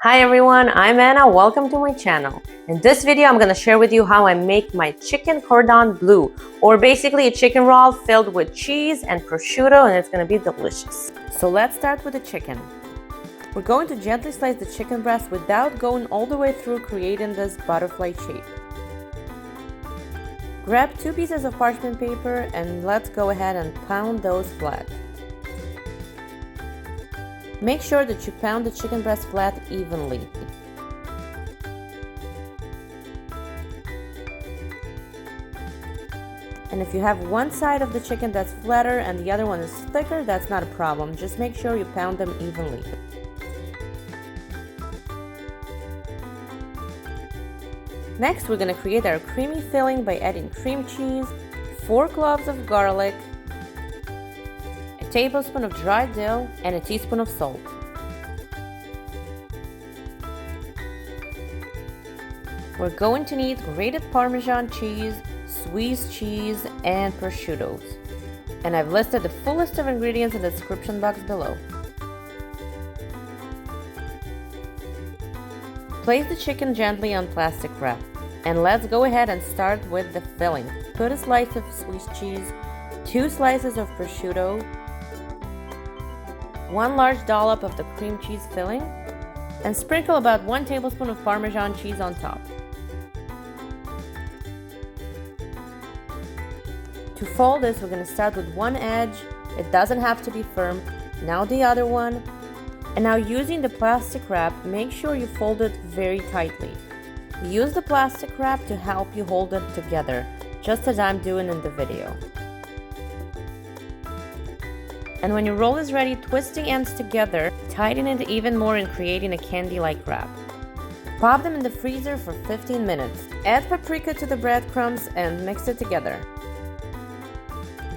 Hi everyone, I'm Anna. Welcome to my channel. In this video, I'm going to share with you how I make my chicken cordon bleu, or basically a chicken roll filled with cheese and prosciutto, and it's going to be delicious. So let's start with the chicken. We're going to gently slice the chicken breast without going all the way through, creating this butterfly shape. Grab 2 pieces of parchment paper and let's go ahead and pound those flat. Make sure that you pound the chicken breast flat evenly. And if you have one side of the chicken that's flatter and the other one is thicker, that's not a problem. Just make sure you pound them evenly. Next, we're going to create our creamy filling by adding cream cheese, 4 cloves of garlic, a tablespoon of dried dill, and a teaspoon of salt. We're going to need grated parmesan cheese, Swiss cheese, and prosciuttos. And I've listed the full list of ingredients in the description box below. Place the chicken gently on plastic wrap. And let's go ahead and start with the filling. Put a slice of Swiss cheese, 2 slices of prosciutto, 1 large dollop of the cream cheese filling, and sprinkle about 1 tablespoon of Parmesan cheese on top. To fold this, we're going to start with one edge. It doesn't have to be firm. Now the other one. And now using the plastic wrap, make sure you fold it very tightly. Use the plastic wrap to help you hold it together, just as I'm doing in the video. And when your roll is ready, twist the ends together, tighten it even more in creating a candy-like wrap. Pop them in the freezer for 15 minutes. Add paprika to the breadcrumbs and mix it together.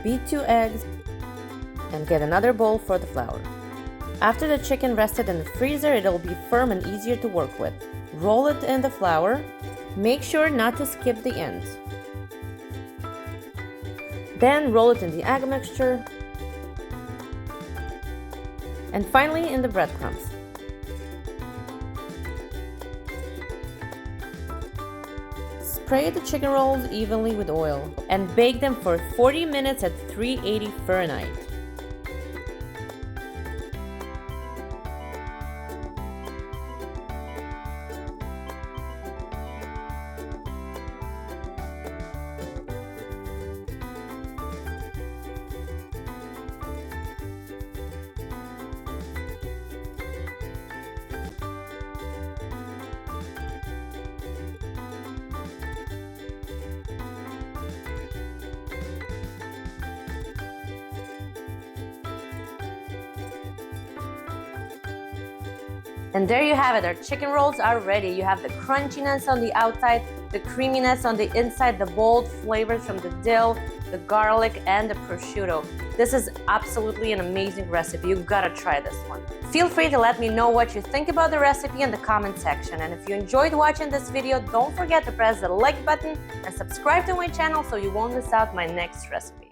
Beat 2 eggs and get another bowl for the flour. After the chicken rested in the freezer, it'll be firm and easier to work with. Roll it in the flour. Make sure not to skip the ends. Then roll it in the egg mixture. And finally in the breadcrumbs. Spray the chicken rolls evenly with oil and bake them for 40 minutes at 380 Fahrenheit. And there you have it, our chicken rolls are ready. You have the crunchiness on the outside, the creaminess on the inside, the bold flavors from the dill, the garlic, and the prosciutto. This is absolutely an amazing recipe. You gotta try this one. Feel free to let me know what you think about the recipe in the comment section. And if you enjoyed watching this video, don't forget to press the like button and subscribe to my channel so you won't miss out my next recipe.